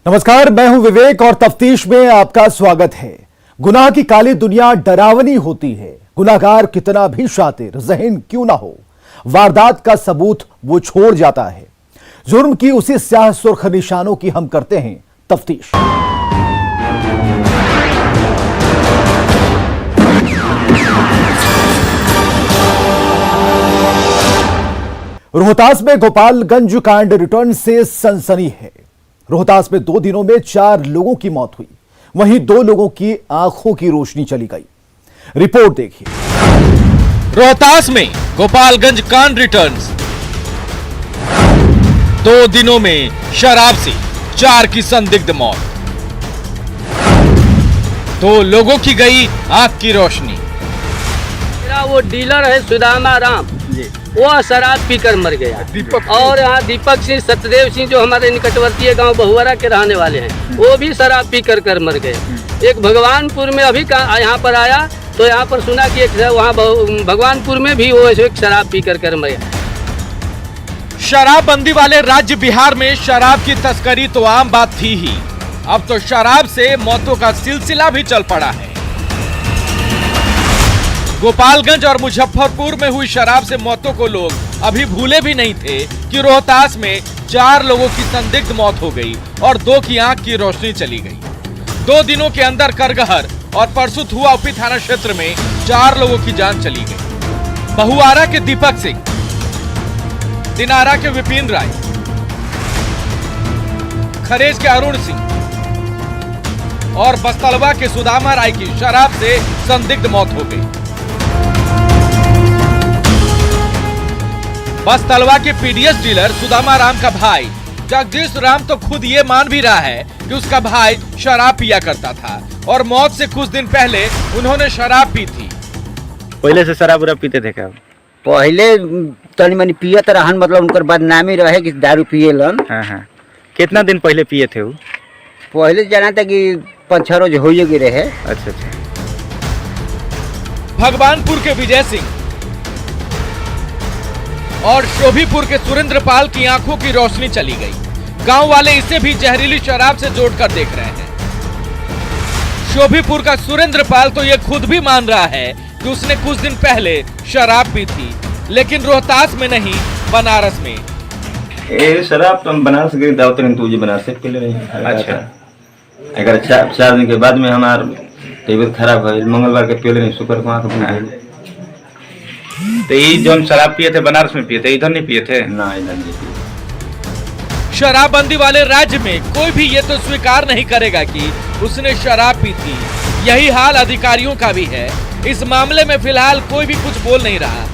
नमस्कार, मैं हूं विवेक और तफ्तीश में आपका स्वागत है। गुनाह की काली दुनिया डरावनी होती है। गुनाहगार कितना भी शातिर ज़हीन क्यों ना हो, वारदात का सबूत वो छोड़ जाता है। जुर्म की उसी स्याह सुर्ख निशानों की हम करते हैं तफ्तीश। रोहतास में गोपालगंज कांड रिटर्न से सनसनी है। रोहतास में 2 दिनों में 4 लोगों की मौत हुई, वहीं 2 लोगों की आंखों की रोशनी चली गई। रिपोर्ट देखिए। रोहतास में गोपालगंज कांड रिटर्न्स। 2 दिनों में शराब से 4 की संदिग्ध मौत, 2 लोगों की गई आंख की रोशनी। मेरा वो डीलर है सुदामा राम, वो शराब पीकर मर गया। और यहाँ दीपक सिंह, सत्यदेव सिंह जो हमारे निकटवर्ती गांव बहुवरा के रहने वाले हैं, वो भी शराब पीकर कर मर गए। एक भगवानपुर में अभी यहाँ पर आया तो यहाँ पर सुना कि एक वहाँ भगवानपुर में भी वो एक शराब पीकर कर मर गया। शराबबंदी वाले राज्य बिहार में शराब की तस्करी तो आम बात थी ही, अब तो शराब से मौतों का सिलसिला भी चल पड़ा है। गोपालगंज और मुजफ्फरपुर में हुई शराब से मौतों को लोग अभी भूले भी नहीं थे कि रोहतास में 4 लोगों की संदिग्ध मौत हो गई और 2 की आंख की रोशनी चली गई। 2 दिनों के अंदर करगहर और परसुत हुआ उपी थाना क्षेत्र में 4 लोगों की जान चली गई। बहुआरा के दीपक सिंह, दिनारा के विपिन राय, खरेज के अरुण सिंह और बस्तलवा के सुदामा राय की शराब से संदिग्ध मौत हो गई। बस्तलवा के पीडीएस डीलर सुदामा राम का भाई जगदीश राम तो खुद ये मान भी रहा है कि उसका भाई शराब पिया करता था और मौत से कुछ दिन पहले उन्होंने शराब पी थी। पहले से शराब उराब पीते थे क्या? पहले तनी मनी पियत रहन, मतलब उनकर बदनामी रहे कि दारू पिएलन। हाँ। कितना दिन पहले पिए थे वो? पहले जाना था कि 5-6 रोज हो गए रहे। अच्छा। भगवानपुर के विजय सिंह और शोभीपुर के सुरेंद्र पाल की आंखों की रोशनी चली गई। गांव वाले इसे भी जहरीली शराब से जोड़कर देख रहे हैं। शोभीपुर का सुरेंद्र पाल तो ये खुद भी मान रहा है कि उसने कुछ दिन पहले शराब पी थी, लेकिन रोहतास में नहीं, बनारस में। शराब तो हम बनारस गए दावत तुझे बनारस से पी ले। अच्छा। अगर 4 दिन के बाद में हमार तबीयत खराब है, मंगलवार के पी ले, शुक्र को आंख। तो ये जो हम शराब पिए थे बनारस में पिए थे, इधर नहीं पिए थे? ना, इधर नहीं पिए। शराबबंदी वाले राज्य में कोई भी ये तो स्वीकार नहीं करेगा कि उसने शराब पी थी। यही हाल अधिकारियों का भी है। इस मामले में फिलहाल कोई भी कुछ बोल नहीं रहा।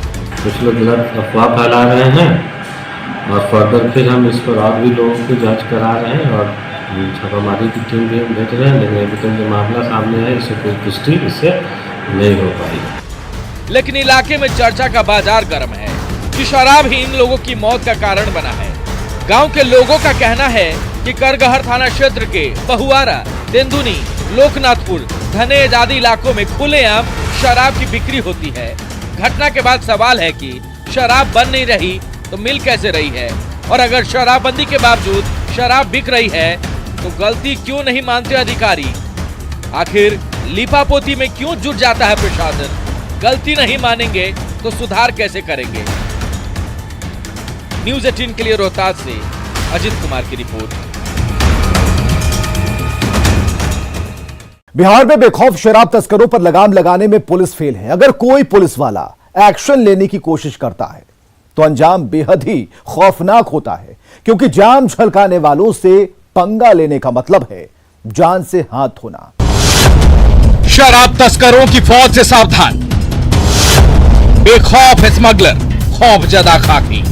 कुछ लोग अफवाह फैला रहे हैं और फर्दर फिर हम इस पर और भी लोगों की जांच करा रहे हैं और छापामारी की टीम भी हम भेज रहे हैं, लेकिन अभी तक जो मामला सामने है इससे कोई पुष्टि इससे नहीं हो पाई। लेकिन इलाके में चर्चा का बाजार गर्म है कि शराब ही इन लोगों की मौत का कारण बना है। गांव के लोगों का कहना है कि करगहर थाना क्षेत्र के बहुआरा, तेंदुनी, लोकनाथपुर, धनेज आदि इलाकों में खुलेआम शराब की बिक्री होती है। घटना के बाद सवाल है कि शराब बन नहीं रही तो मिल कैसे रही है, और अगर शराबबंदी के बावजूद शराब बिक रही है तो गलती क्यों नहीं मानते अधिकारी? आखिर लीपापोती में क्यों जुट जाता है प्रशासन? गलती नहीं मानेंगे तो सुधार कैसे करेंगे? न्यूज़ 18 के लिए रोहतास से अजित कुमार की रिपोर्ट। बिहार में बेखौफ शराब तस्करों पर लगाम लगाने में पुलिस फेल है। अगर कोई पुलिस वाला एक्शन लेने की कोशिश करता है तो अंजाम बेहद ही खौफनाक होता है, क्योंकि जाम छलकाने वालों से पंगा लेने का मतलब है जान से हाथ धोना। शराब तस्करों की फौज से सावधान, बेखौफ स्मगलर, खौफ जदा खाकी।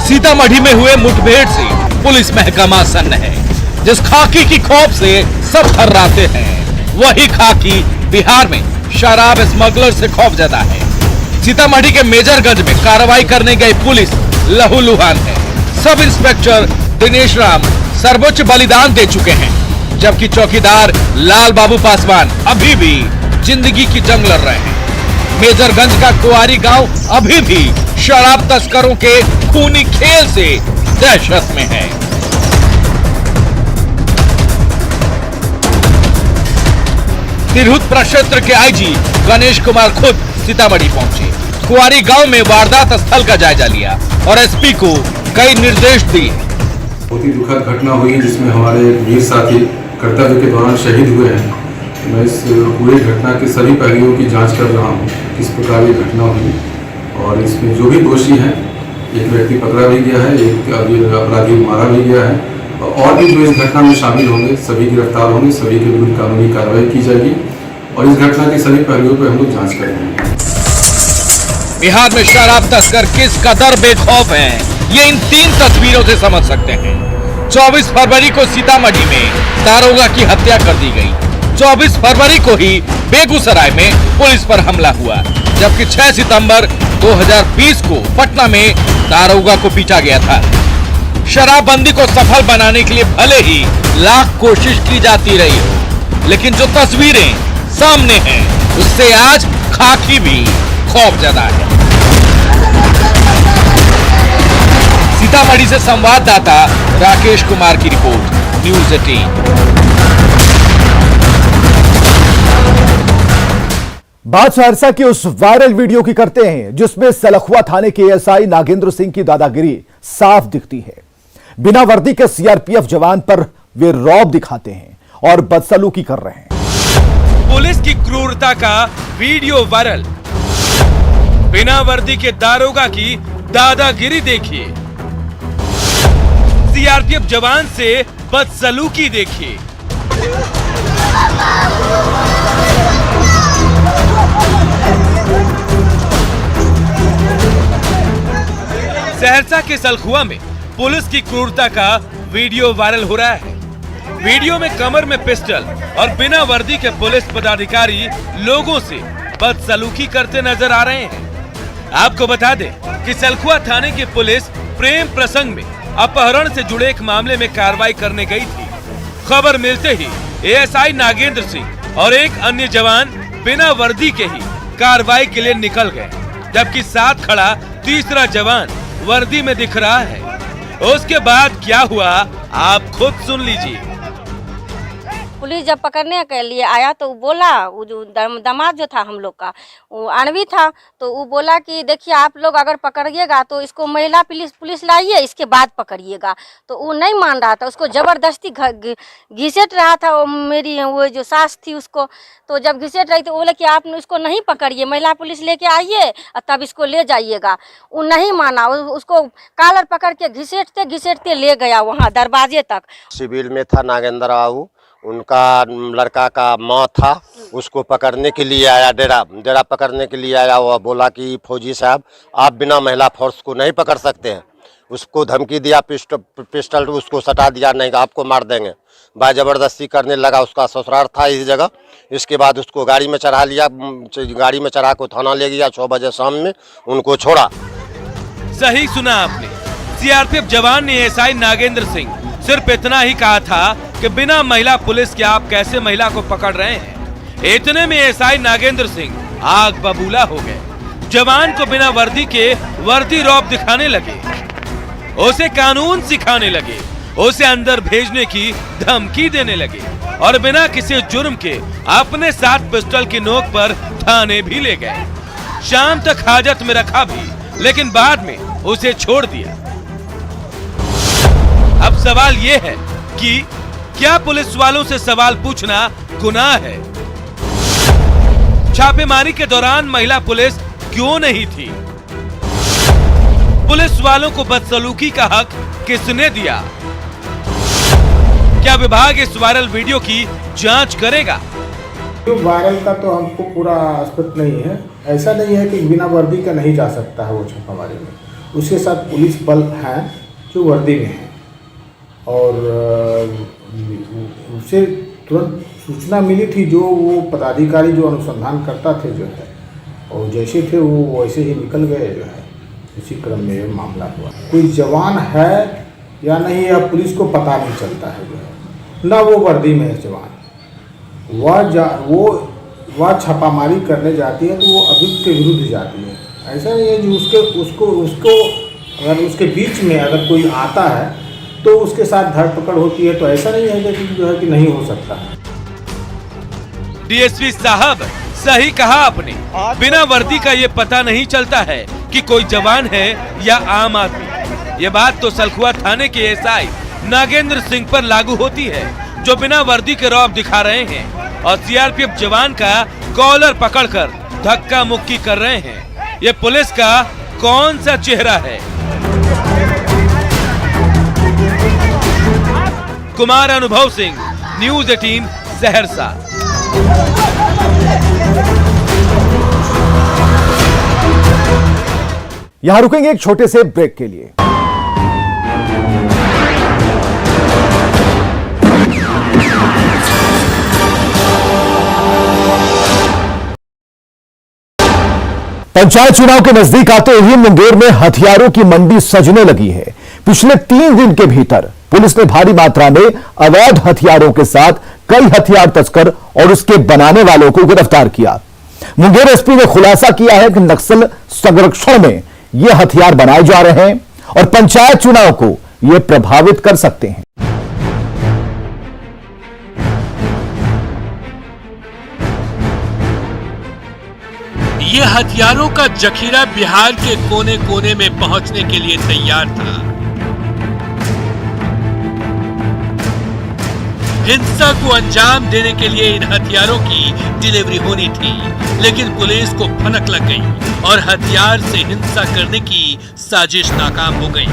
सीतामढ़ी में हुए मुठभेड़ से पुलिस महकमा सन्न है। जिस खाकी की खौफ से सब थर्राते हैं, वही खाकी बिहार में शराब स्मगलर से खौफजदा है। सीतामढ़ी के मेजरगंज में कार्रवाई करने गई पुलिस लहूलुहान है। सब इंस्पेक्टर दिनेश राम सर्वोच्च बलिदान दे चुके हैं, जबकि चौकीदार लाल बाबू पासवान अभी भी जिंदगी की जंग लड़ रहे हैं। मेजरगंज का कुआरी गांव अभी भी शराब तस्करों के खूनी खेल से दहशत में है। तिरहुत प्रक्षेत्र के आईजी गणेश कुमार खुद सीतामढ़ी पहुंचे, कुआरी गांव में वारदात स्थल का जायजा लिया और एसपी को कई निर्देश दिए। बहुत ही दुखद घटना हुई जिसमें हमारे वीर साथी कर्तव्य के दौरान शहीद हुए हैं। मैं इस पूरी घटना के सभी पहलुओं की जांच कर रहा हूं, किस प्रकार ये घटना हुई और इसमें जो भी दोषी हैं, एक व्यक्ति पकड़ा भी गया है, एक अपराधी मारा भी गया है और भी जो इस घटना में शामिल होंगे सभी गिरफ्तार होंगे, सभी के विरुद्ध कानूनी कार्रवाई की जाएगी और इस घटना के सभी पहलुओं पर हम लोग जाँच करेंगे। बिहार में शराब तस्कर किस कदर बेखौफ हैं, ये इन 3 तस्वीरों से समझ सकते हैं। 24 फरवरी को सीतामढ़ी में दारोगा की हत्या कर दी गई। 24 फरवरी को ही बेगूसराय में पुलिस पर हमला हुआ, जबकि 6 सितंबर 2020 को पटना में दारोगा को पीटा गया था। शराबबंदी को सफल बनाने के लिए भले ही लाख कोशिश की जाती रही हो, लेकिन जो तस्वीरें सामने हैं उससे आज खाकी भी खौफजदा है। सीतामढ़ी से संवाददाता राकेश कुमार की रिपोर्ट, न्यूज़ 18। बात सहरसा की उस वायरल वीडियो की करते हैं जिसमें सलखुआ थाने के एएसआई नागेंद्र सिंह की दादागिरी साफ दिखती है। बिना वर्दी के सीआरपीएफ जवान पर वे रौब दिखाते हैं और बदसलूकी कर रहे हैं। पुलिस की क्रूरता का वीडियो वायरल, बिना वर्दी के दारोगा की दादागिरी देखिए, सीआरपीएफ जवान से बदसलूकी देखिए। सहरसा के सलखुआ में पुलिस की क्रूरता का वीडियो वायरल हो रहा है। वीडियो में कमर में पिस्टल और बिना वर्दी के पुलिस पदाधिकारी लोगों से बदसलूकी करते नजर आ रहे हैं। आपको बता दें कि सलखुआ थाने की पुलिस प्रेम प्रसंग में अपहरण से जुड़े एक मामले में कार्रवाई करने गई थी। खबर मिलते ही एएसआई नागेंद्र सिंह और एक अन्य जवान बिना वर्दी के ही कार्रवाई के लिए निकल गए, जबकि साथ खड़ा तीसरा जवान वर्दी में दिख रहा है। उसके बाद क्या हुआ आप खुद सुन लीजिए। पुलिस जब पकड़ने के लिए आया तो वो बोला, वो जो दामाद जो था हम लोग का, वो आणवी था, तो वो बोला कि देखिए आप लोग अगर पकड़िएगा तो इसको महिला पुलिस लाइए, इसके बाद पकड़िएगा। तो वो नहीं मान रहा था, उसको जबरदस्ती घिसेट रहा था। वो जो सास थी उसको, तो जब घिसेट रही तो बोले कि आप इसको नहीं पकड़िए, महिला पुलिस लेके आइए और तब इसको ले जाइएगा। वो नहीं माना, उसको कॉलर पकड़ के घिसेटते ले गया वहाँ दरवाजे तक। सिविल में था नागेंद्र बाबू, उनका लड़का का माँ था, उसको पकड़ने के लिए आया, डेरा पकड़ने के लिए आया। वह बोला कि फौजी साहब आप बिना महिला फोर्स को नहीं पकड़ सकते हैं। उसको धमकी दिया, पिस्टल उसको सटा दिया, नहीं आपको मार देंगे। बाय जबरदस्ती करने लगा। उसका ससुराल था इस जगह। इसके बाद उसको गाड़ी में चढ़ा लिया, गाड़ी में चढ़ा को थाना ले गया। 6 बजे शाम में उनको छोड़ा। सही सुना आपने, सीआरपीएफ जवान ने एएसआई नागेंद्र सिंह सिर्फ इतना ही कहा था कि बिना महिला पुलिस के आप कैसे महिला को पकड़ रहे हैं। इतने में एएसआई नागेंद्र सिंह आग बबूला हो गए। जवान को बिना वर्दी के वर्दी रौब दिखाने लगे, उसे कानून सिखाने लगे, उसे अंदर भेजने की धमकी देने लगे और बिना किसी जुर्म के अपने साथ पिस्टल की नोक पर थाने भी ले गए। शाम तक हाजत में रखा भी, लेकिन बाद में उसे छोड़ दिया। अब सवाल ये है कि क्या पुलिस वालों से सवाल पूछना गुनाह है? छापेमारी के दौरान महिला पुलिस क्यों नहीं थी? पुलिस वालों को बदसलूकी का हक किसने दिया? क्या विभाग इस वायरल वीडियो की जांच करेगा? वायरल का तो हमको पूरा स्पष्ट नहीं है। ऐसा नहीं है कि बिना वर्दी का नहीं जा सकता है वो छापामारी में। उसके साथ पुलिस बल है जो वर्दी में है और उसे तुरंत सूचना मिली थी। जो वो पदाधिकारी जो अनुसंधान करता थे जो है, और जैसे थे वो वैसे ही निकल गए जो है। इसी क्रम में ये मामला हुआ। कोई जवान है या नहीं या पुलिस को पता नहीं चलता है जो है ना। वो वर्दी में है जवान, वो वह छापामारी करने जाती है तो वो अभियुक्त के विरुद्ध जाती है। ऐसा नहीं है कि उसको अगर उसके बीच में अगर कोई आता है तो उसके साथ धरपकड़ होती है, तो ऐसा नहीं है कि जो है कि नहीं हो सकता। डीएसपी साहब सही कहा आपने, बिना वर्दी का ये पता नहीं चलता है कि कोई जवान है या आम आदमी। ये बात तो सलखुआ थाने के एसआई नागेंद्र सिंह पर लागू होती है, जो बिना वर्दी के रौब दिखा रहे हैं और सीआरपीएफ जवान का कॉलर पकड़कर धक्का मुक्की कर रहे हैं। ये पुलिस का कौन सा चेहरा है? कुमार अनुभव सिंह, न्यूज़ 18 सहरसा। यहां रुकेंगे एक छोटे से ब्रेक के लिए। पंचायत चुनाव के नजदीक आते ही मुंगेर में हथियारों की मंडी सजने लगी है। पिछले 3 दिन के भीतर पुलिस ने भारी मात्रा में अवैध हथियारों के साथ कई हथियार तस्कर और उसके बनाने वालों को गिरफ्तार किया। मुंगेर एसपी ने खुलासा किया है कि नक्सल संरक्षण में ये हथियार बनाए जा रहे हैं और पंचायत चुनाव को ये प्रभावित कर सकते हैं। ये हथियारों का जखीरा बिहार के कोने कोने में पहुंचने के लिए तैयार था। हिंसा को अंजाम देने के लिए इन हथियारों की डिलीवरी होनी थी, लेकिन पुलिस को भनक लग गई और हथियार से हिंसा करने की साजिश नाकाम हो गई।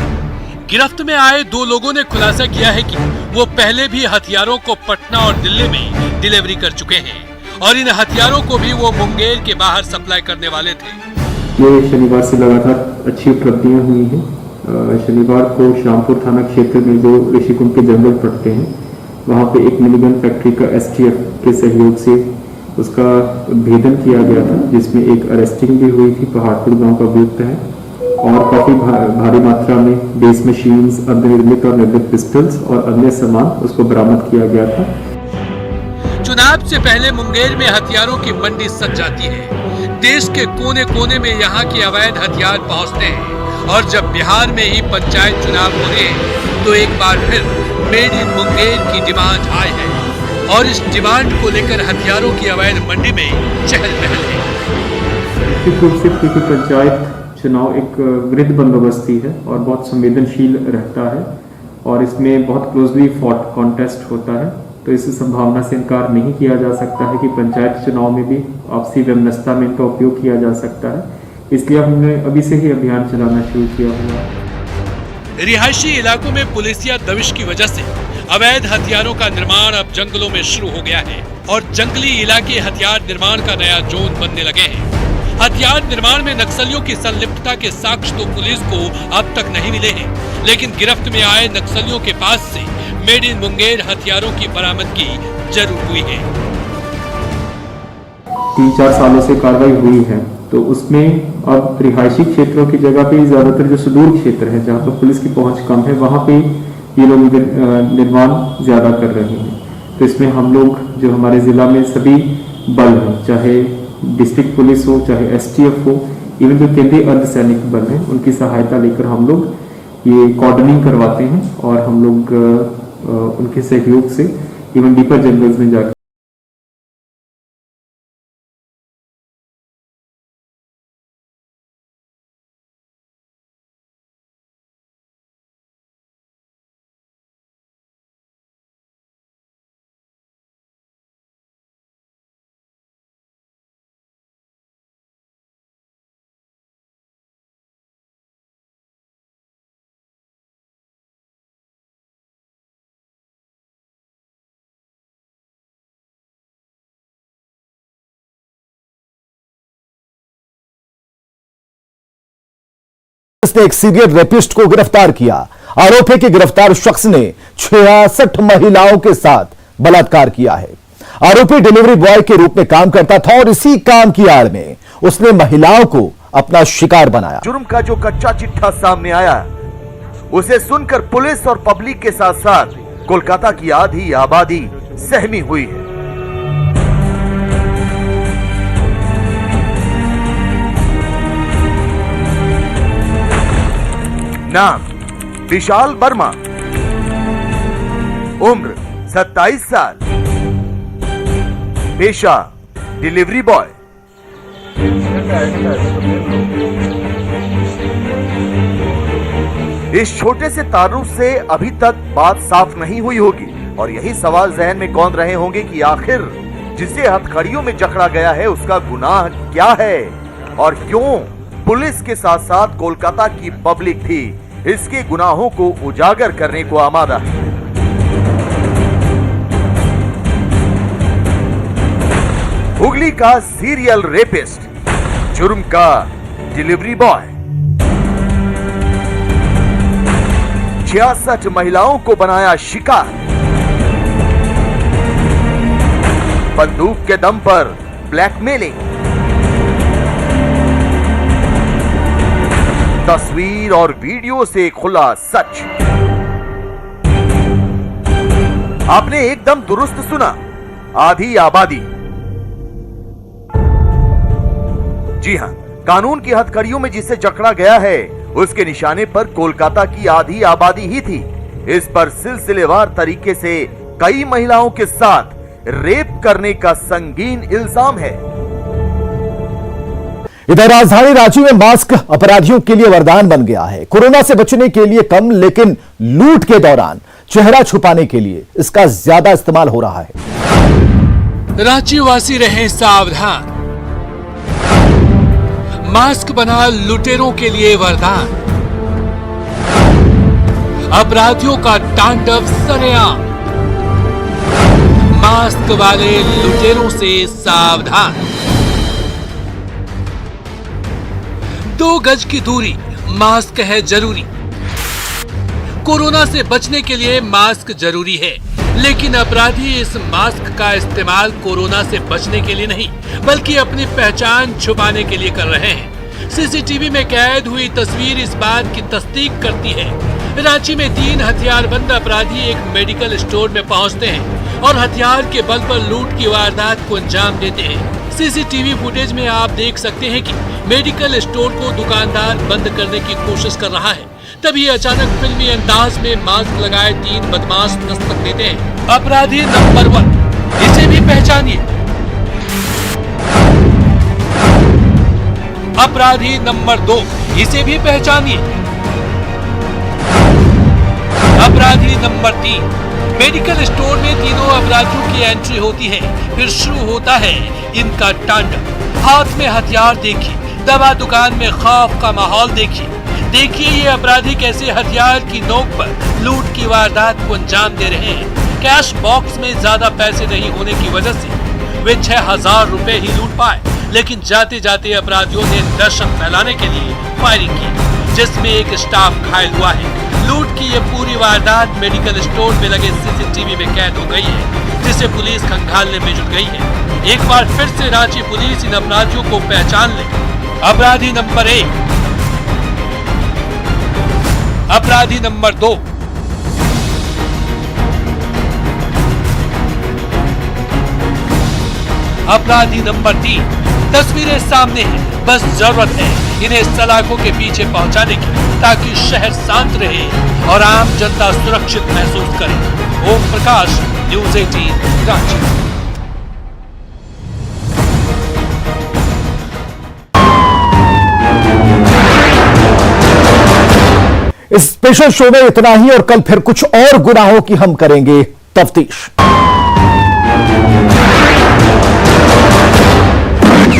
गिरफ्त में आए 2 लोगों ने खुलासा किया है कि वो पहले भी हथियारों को पटना और दिल्ली में डिलीवरी कर चुके हैं और इन हथियारों को भी वो मुंगेर के बाहर सप्लाई करने वाले थे। ये शनिवार से लगातार अच्छी उपलब्धियां हुई हैं। शनिवार को श्यामपुर थाना क्षेत्र में जो ऋषिकुंड के जंगल पड़ते हैं, वहाँ पे एक मिनीगन फैक्ट्री का एसटीएफ के सहयोग से उसका उद्भेदन किया गया था, जिसमें एक अरेस्टिंग भी हुई थी। पहाड़पुर गांव का अभियुक्त है और काफी भारी मात्रा में बेस मशीन्स, अर्धनिर्मित और निर्मित पिस्टल्स और अन्य सामान उसको बरामद किया गया था। चुनाव से पहले मुंगेर में हथियारों की मंडी सज जाती है। देश के कोने कोने में यहाँ के अवैध हथियार पहुँचते हैं और जब बिहार में ही पंचायत चुनाव हो रहे हैं तो एक बार फिर मेड इन मुंगेर की डिमांड हाई है और इस डिमांड को लेकर हथियारों की अवैध मंडी में चहल पहल है। निश्चित रूप से क्योंकि पंचायत चुनाव एक वृद्ध बंदोबस्ती है और बहुत संवेदनशील रहता है और इसमें बहुत क्लोजली फॉट कॉन्टेस्ट होता है, तो इस संभावना से इनकार नहीं किया जा सकता है कि पंचायत चुनाव में भी आपसी वैमनस्यता में इनका उपयोग किया जा सकता है। इसलिए हमने अभी से ही अभियान चलाना शुरू किया हुआ है। रिहायशी इलाकों में पुलिसिया दबिश की वजह से अवैध हथियारों का निर्माण अब जंगलों में शुरू हो गया है और जंगली इलाके हथियार निर्माण का नया जोन बनने लगे हैं। हथियार निर्माण में नक्सलियों की संलिप्तता के साक्ष्य तो पुलिस को अब तक नहीं मिले हैं, लेकिन गिरफ्त में आए नक्सलियों के पास से मेड इन मुंगेर हथियारों की बरामदगी जरूर हुई है। 3-4 सालों से कार्रवाई हुई है, तो उसमें अब रिहायशी क्षेत्रों की जगह पे ज्यादातर जो सुदूर क्षेत्र है जहाँ पर पुलिस की पहुंच कम है, वहाँ पे ये लोग निर्माण ज्यादा कर रहे हैं। तो इसमें हम लोग जो हमारे जिला में सभी बल हैं, चाहे डिस्ट्रिक्ट पुलिस हो, चाहे एसटीएफ हो, इवन जो केंद्रीय अर्धसैनिक बल हैं, उनकी सहायता लेकर हम लोग ये कॉर्डनिंग करवाते हैं और हम लोग उनके सहयोग से इवन डीपर जंगल्स में जाकर पुलिस ने एक सीरियल रेपिस्ट को गिरफ्तार किया। आरोप है कि गिरफ्तार शख्स ने 66 महिलाओं के साथ बलात्कार किया है। आरोपी डिलीवरी बॉय के रूप में काम करता था और इसी काम की आड़ में उसने महिलाओं को अपना शिकार बनाया। जुर्म का जो कच्चा चिट्ठा सामने आया, उसे सुनकर पुलिस और पब्लिक के साथ साथ कोलकाता की आधी आबादी सहमी हुई है। नाम विशाल वर्मा, उम्र 27 साल, पेशा डिलीवरी बॉय। इस छोटे से तारुफ से अभी तक बात साफ नहीं हुई होगी और यही सवाल जहन में कौंध रहे होंगे कि आखिर जिसे हथकड़ियों में जकड़ा गया है उसका गुनाह क्या है और क्यों पुलिस के साथ साथ कोलकाता की पब्लिक भी इसके गुनाहों को उजागर करने को आमादा है। हुगली का सीरियल रेपिस्ट, जुर्म का डिलीवरी बॉय, 66 महिलाओं को बनाया शिकार, बंदूक के दम पर ब्लैकमेलिंग, तस्वीर और वीडियो से खुला सच। आपने एकदम दुरुस्त सुना, आधी आबादी। जी हां, कानून की हथकड़ियों में जिसे जकड़ा गया है उसके निशाने पर कोलकाता की आधी आबादी ही थी। इस पर सिलसिलेवार तरीके से कई महिलाओं के साथ रेप करने का संगीन इल्जाम है। इधर राजधानी रांची में मास्क अपराधियों के लिए वरदान बन गया है। कोरोना से बचने के लिए कम, लेकिन लूट के दौरान चेहरा छुपाने के लिए इसका ज्यादा इस्तेमाल हो रहा है। रांची वासी रहे सावधान, मास्क बना लुटेरों के लिए वरदान, अपराधियों का तांडव सरेआम, मास्क वाले लुटेरों से सावधान। 2 गज की दूरी, मास्क है जरूरी। कोरोना से बचने के लिए मास्क जरूरी है, लेकिन अपराधी इस मास्क का इस्तेमाल कोरोना से बचने के लिए नहीं बल्कि अपनी पहचान छुपाने के लिए कर रहे हैं। सीसीटीवी में कैद हुई तस्वीर इस बात की तस्दीक करती है। रांची में 3 हथियारबंद अपराधी एक मेडिकल स्टोर में पहुंचते हैं और हथियार के बल पर लूट की वारदात को अंजाम देते हैं। सीसीटीवी फुटेज में आप देख सकते हैं कि मेडिकल स्टोर को दुकानदार बंद करने की कोशिश कर रहा है। तभी अचानक फिल्मी अंदाज में मास्क लगाए 3 बदमाश दस्तक देते हैं। अपराधी नंबर 1, इसे भी पहचानिए। अपराधी नंबर 2, इसे भी पहचानिए। अपराधी नंबर 3। मेडिकल स्टोर में तीनों अपराधियों की एंट्री होती है, फिर शुरू होता है इनका तांडव। हाथ में हथियार देखिए, दवा दुकान में खौफ का माहौल देखिए। देखिए ये अपराधी कैसे हथियार की नोक पर लूट की वारदात को अंजाम दे रहे हैं। कैश बॉक्स में ज्यादा पैसे नहीं होने की वजह से वे 6000 रुपए ही लूट पाए, लेकिन जाते जाते अपराधियों ने दहशत फैलाने के लिए फायरिंग की, जिसमें एक स्टाफ घायल हुआ है। लूट की ये पूरी वारदात मेडिकल स्टोर में लगे सीसीटीवी में कैद हो गई है, जिसे पुलिस खंगालने में जुट गई है। एक बार फिर से रांची पुलिस इन अपराधियों को पहचान ले। अपराधी नंबर 1, अपराधी नंबर 2, अपराधी नंबर 3। तस्वीरें सामने हैं, बस जरूरत है इन्हें सलाखों के पीछे पहुंचाने की, ताकि शहर शांत रहे और आम जनता सुरक्षित महसूस करे। ओम प्रकाश, न्यूज़ 18 रांची। इस स्पेशल शो में इतना ही और कल फिर कुछ और गुनाहों की हम करेंगे तफ्तीश।